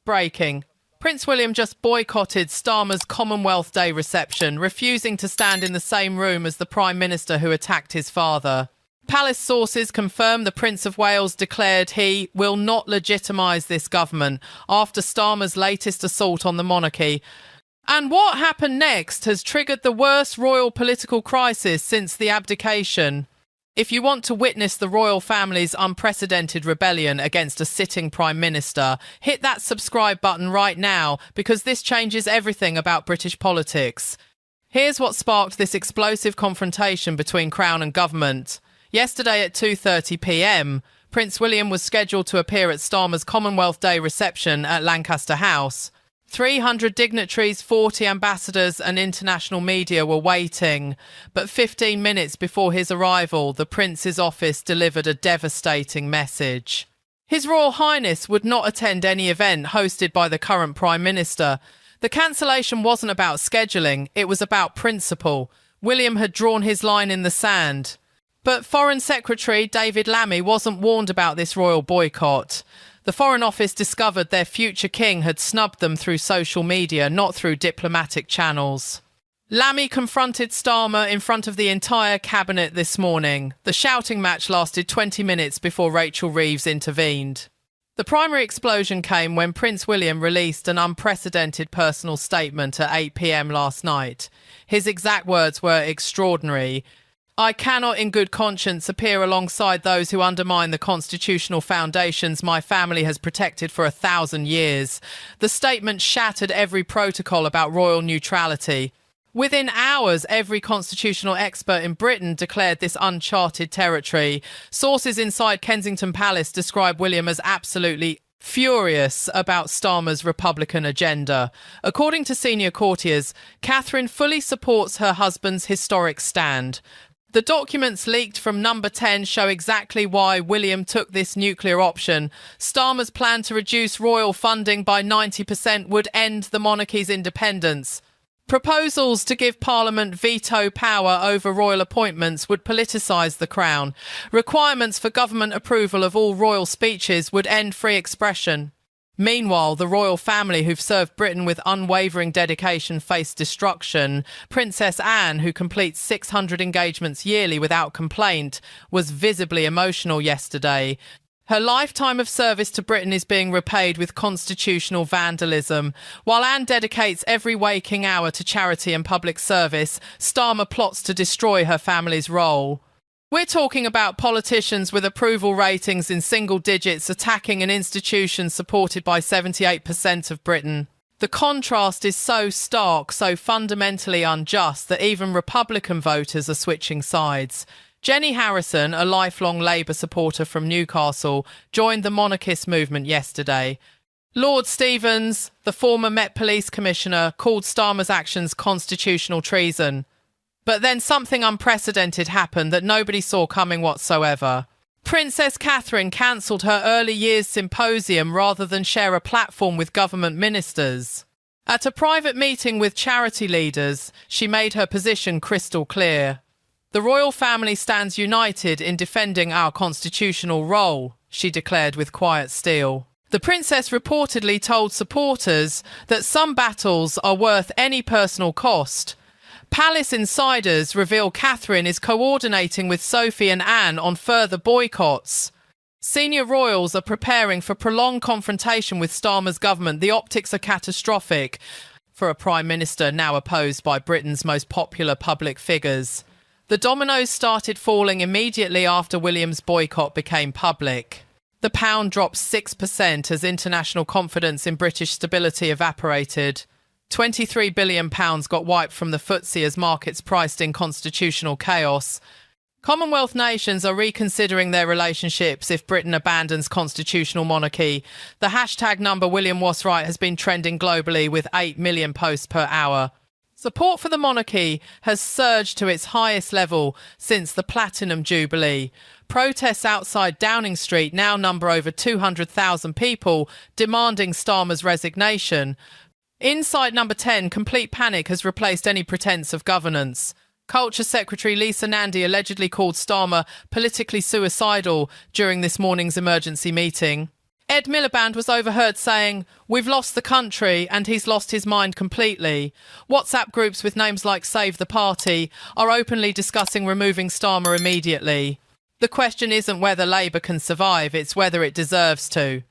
Breaking. Prince William just boycotted Starmer's Commonwealth Day reception, refusing to stand in the same room as the Prime Minister who attacked his father. Palace sources confirm the Prince of Wales declared he will not legitimise this government after Starmer's latest assault on the monarchy. And what happened next has triggered the worst royal political crisis since the abdication. If you want to witness the royal family's unprecedented rebellion against a sitting Prime Minister, hit that subscribe button right now, because this changes everything about British politics. Here's what sparked this explosive confrontation between Crown and government. Yesterday at 2:30 p.m, Prince William was scheduled to appear at Starmer's Commonwealth Day reception at Lancaster House. 300 dignitaries, 40 ambassadors and international media were waiting, but 15 minutes before his arrival, the Prince's office delivered a devastating message. His Royal Highness would not attend any event hosted by the current Prime Minister. The cancellation wasn't about scheduling, it was about principle. William had drawn his line in the sand. But Foreign Secretary David Lammy wasn't warned about this royal boycott. The Foreign Office discovered their future king had snubbed them through social media, not through diplomatic channels. Lammy confronted Starmer in front of the entire cabinet this morning. The shouting match lasted 20 minutes before Rachel Reeves intervened. The primary explosion came when Prince William released an unprecedented personal statement at 8 p.m. last night. His exact words were extraordinary. "I cannot in good conscience appear alongside those who undermine the constitutional foundations my family has protected for 1,000 years. The statement shattered every protocol about royal neutrality. Within hours, every constitutional expert in Britain declared this uncharted territory. Sources inside Kensington Palace describe William as absolutely furious about Starmer's Republican agenda. According to senior courtiers, Catherine fully supports her husband's historic stand. The documents leaked from Number 10 show exactly why William took this nuclear option. Starmer's plan to reduce royal funding by 90% would end the monarchy's independence. Proposals to give Parliament veto power over royal appointments would politicise the Crown. Requirements for government approval of all royal speeches would end free expression. Meanwhile, the royal family who've served Britain with unwavering dedication face destruction. Princess Anne, who completes 600 engagements yearly without complaint, was visibly emotional yesterday. Her lifetime of service to Britain is being repaid with constitutional vandalism. While Anne dedicates every waking hour to charity and public service, Starmer plots to destroy her family's role. We're talking about politicians with approval ratings in single digits attacking an institution supported by 78% of Britain. The contrast is so stark, so fundamentally unjust that even Republican voters are switching sides. Jenny Harrison, a lifelong Labour supporter from Newcastle, joined the monarchist movement yesterday. Lord Stevens, the former Met Police Commissioner, called Starmer's actions constitutional treason. But then something unprecedented happened that nobody saw coming whatsoever. Princess Catherine cancelled her early years symposium rather than share a platform with government ministers. At a private meeting with charity leaders, she made her position crystal clear. "The royal family stands united in defending our constitutional role," she declared with quiet steel. The princess reportedly told supporters that some battles are worth any personal cost. Palace insiders reveal Catherine is coordinating with Sophie and Anne on further boycotts. Senior royals are preparing for prolonged confrontation with Starmer's government. The optics are catastrophic for a prime minister now opposed by Britain's most popular public figures. The dominoes started falling immediately after William's boycott became public. The pound dropped 6% as international confidence in British stability evaporated. £23 billion got wiped from the FTSE as markets priced in constitutional chaos. Commonwealth nations are reconsidering their relationships if Britain abandons constitutional monarchy. The hashtag number William was right has been trending globally with 8 million posts per hour. Support for the monarchy has surged to its highest level since the Platinum Jubilee. Protests outside Downing Street now number over 200,000 people demanding Starmer's resignation. Inside Number 10, complete panic has replaced any pretense of governance. Culture Secretary Lisa Nandy allegedly called Starmer politically suicidal during this morning's emergency meeting. Ed Miliband was overheard saying, "We've lost the country," and he's lost his mind completely. WhatsApp groups with names like Save the Party are openly discussing removing Starmer immediately. The question isn't whether Labour can survive, it's whether it deserves to.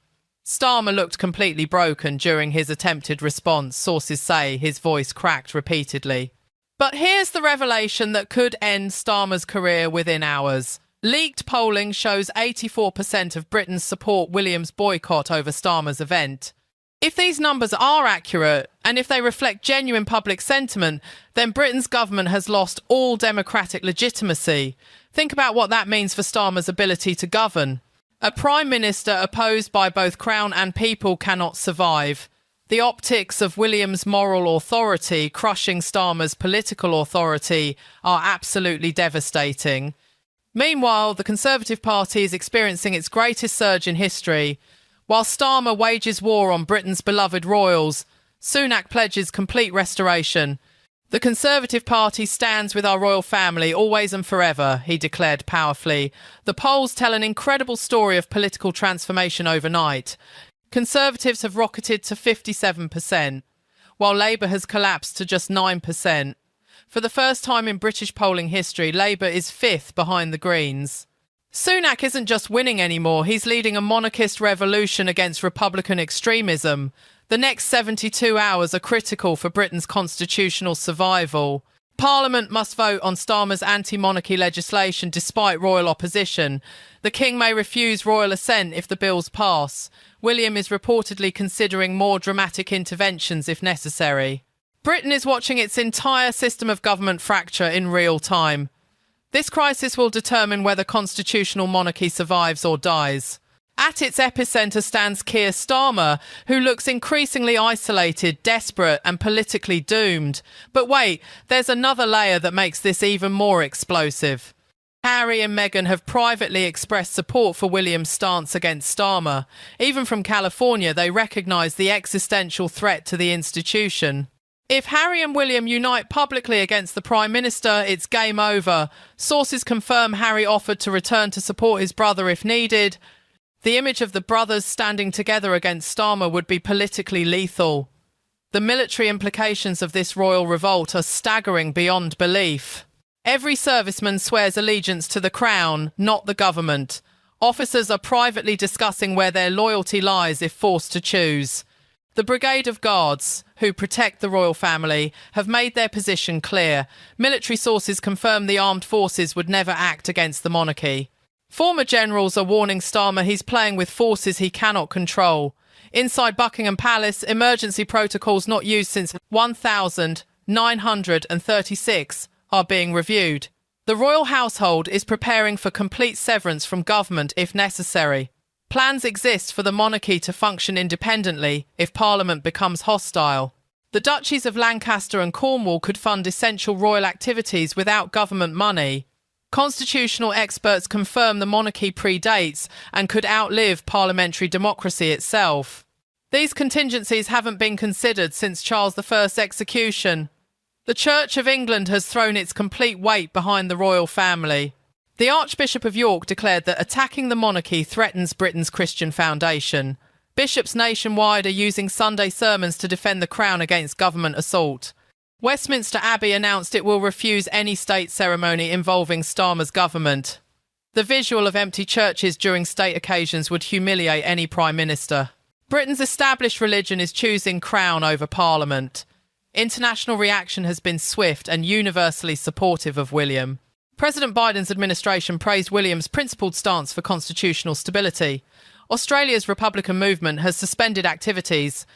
Starmer looked completely broken during his attempted response. Sources say his voice cracked repeatedly. But here's the revelation that could end Starmer's career within hours. Leaked polling shows 84% of Britons support William's boycott over Starmer's event. If these numbers are accurate, and if they reflect genuine public sentiment, then Britain's government has lost all democratic legitimacy. Think about what that means for Starmer's ability to govern. A Prime Minister opposed by both Crown and people cannot survive. The optics of William's moral authority crushing Starmer's political authority are absolutely devastating. Meanwhile, the Conservative Party is experiencing its greatest surge in history. While Starmer wages war on Britain's beloved royals, Sunak pledges complete restoration. "The Conservative Party stands with our royal family always and forever," he declared powerfully. The polls tell an incredible story of political transformation overnight. Conservatives have rocketed to 57%, while Labour has collapsed to just 9%. For the first time in British polling history, Labour is fifth behind the Greens. Sunak isn't just winning anymore, he's leading a monarchist revolution against Republican extremism. The next 72 hours are critical for Britain's constitutional survival. Parliament must vote on Starmer's anti-monarchy legislation despite royal opposition. The King may refuse royal assent if the bills pass. William is reportedly considering more dramatic interventions if necessary. Britain is watching its entire system of government fracture in real time. This crisis will determine whether constitutional monarchy survives or dies. At its epicentre stands Keir Starmer, who looks increasingly isolated, desperate and politically doomed. But wait, there's another layer that makes this even more explosive. Harry and Meghan have privately expressed support for William's stance against Starmer. Even from California, they recognise the existential threat to the institution. If Harry and William unite publicly against the Prime Minister, it's game over. Sources confirm Harry offered to return to support his brother if needed. The image of the brothers standing together against Starmer would be politically lethal. The military implications of this royal revolt are staggering beyond belief. Every serviceman swears allegiance to the Crown, not the government. Officers are privately discussing where their loyalty lies if forced to choose. The Brigade of Guards, who protect the royal family, have made their position clear. Military sources confirm the armed forces would never act against the monarchy. Former generals are warning Starmer he's playing with forces he cannot control. Inside Buckingham Palace, emergency protocols not used since 1936 are being reviewed. The royal household is preparing for complete severance from government if necessary. Plans exist for the monarchy to function independently if Parliament becomes hostile. The Duchies of Lancaster and Cornwall could fund essential royal activities without government money. Constitutional experts confirm the monarchy predates and could outlive parliamentary democracy itself. These contingencies haven't been considered since Charles I's execution. The Church of England has thrown its complete weight behind the royal family. The Archbishop of York declared that attacking the monarchy threatens Britain's Christian foundation. Bishops nationwide are using Sunday sermons to defend the Crown against government assault. Westminster Abbey announced it will refuse any state ceremony involving Starmer's government. The visual of empty churches during state occasions would humiliate any Prime Minister. Britain's established religion is choosing Crown over Parliament. International reaction has been swift and universally supportive of William. President Biden's administration praised William's principled stance for constitutional stability. Australia's Republican movement has suspended activities,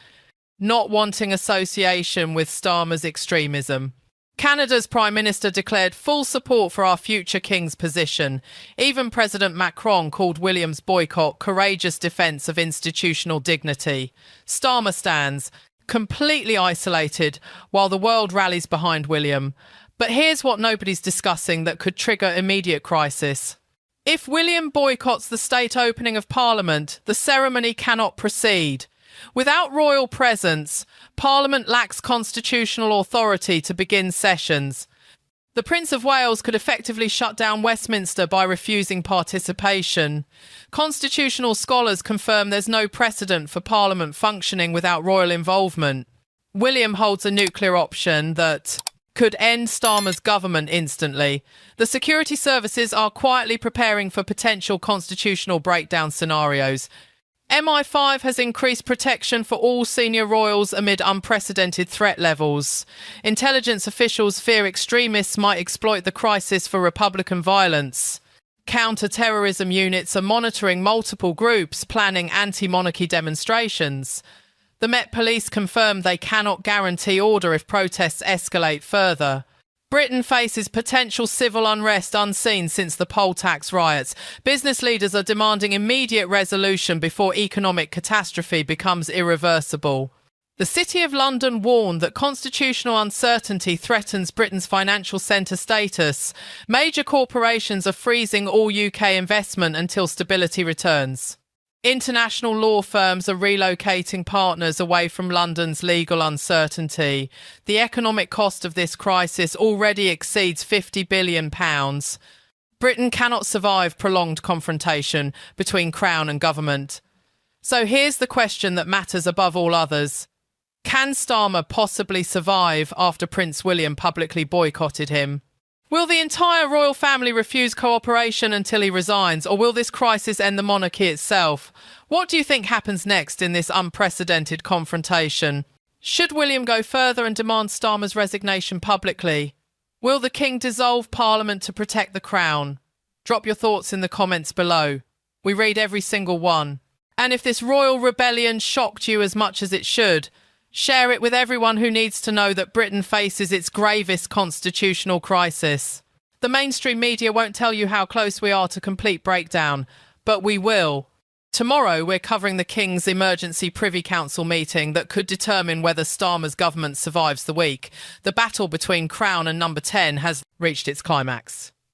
not wanting association with Starmer's extremism. Canada's Prime Minister declared full support for our future King's position. Even President Macron called William's boycott courageous defence of institutional dignity. Starmer stands completely isolated while the world rallies behind William. But here's what nobody's discussing that could trigger immediate crisis. If William boycotts the state opening of Parliament, the ceremony cannot proceed. Without royal presence, Parliament lacks constitutional authority to begin sessions. The Prince of Wales could effectively shut down Westminster by refusing participation. Constitutional scholars confirm there's no precedent for Parliament functioning without royal involvement. William holds a nuclear option that could end Starmer's government instantly. The security services are quietly preparing for potential constitutional breakdown scenarios. MI5 has increased protection for all senior royals amid unprecedented threat levels. Intelligence officials fear extremists might exploit the crisis for Republican violence. Counter-terrorism units are monitoring multiple groups planning anti-monarchy demonstrations. The Met Police confirmed they cannot guarantee order if protests escalate further. Britain faces potential civil unrest unseen since the poll tax riots. Business leaders are demanding immediate resolution before economic catastrophe becomes irreversible. The City of London warned that constitutional uncertainty threatens Britain's financial centre status. Major corporations are freezing all UK investment until stability returns. International law firms are relocating partners away from London's legal uncertainty. The economic cost of this crisis already exceeds £50 billion. Britain cannot survive prolonged confrontation between Crown and government. So here's the question that matters above all others. Can Starmer possibly survive after Prince William publicly boycotted him? Will the entire royal family refuse cooperation until he resigns, or will this crisis end the monarchy itself? What do you think happens next in this unprecedented confrontation? Should William go further and demand Starmer's resignation publicly? Will the king dissolve Parliament to protect the crown? Drop your thoughts in the comments below. We read every single one. And if this royal rebellion shocked you as much as it should, share it with everyone who needs to know that Britain faces its gravest constitutional crisis. The mainstream media won't tell you how close we are to complete breakdown, but we will. Tomorrow we're covering the King's emergency Privy Council meeting that could determine whether Starmer's government survives the week. The battle between Crown and Number 10 has reached its climax.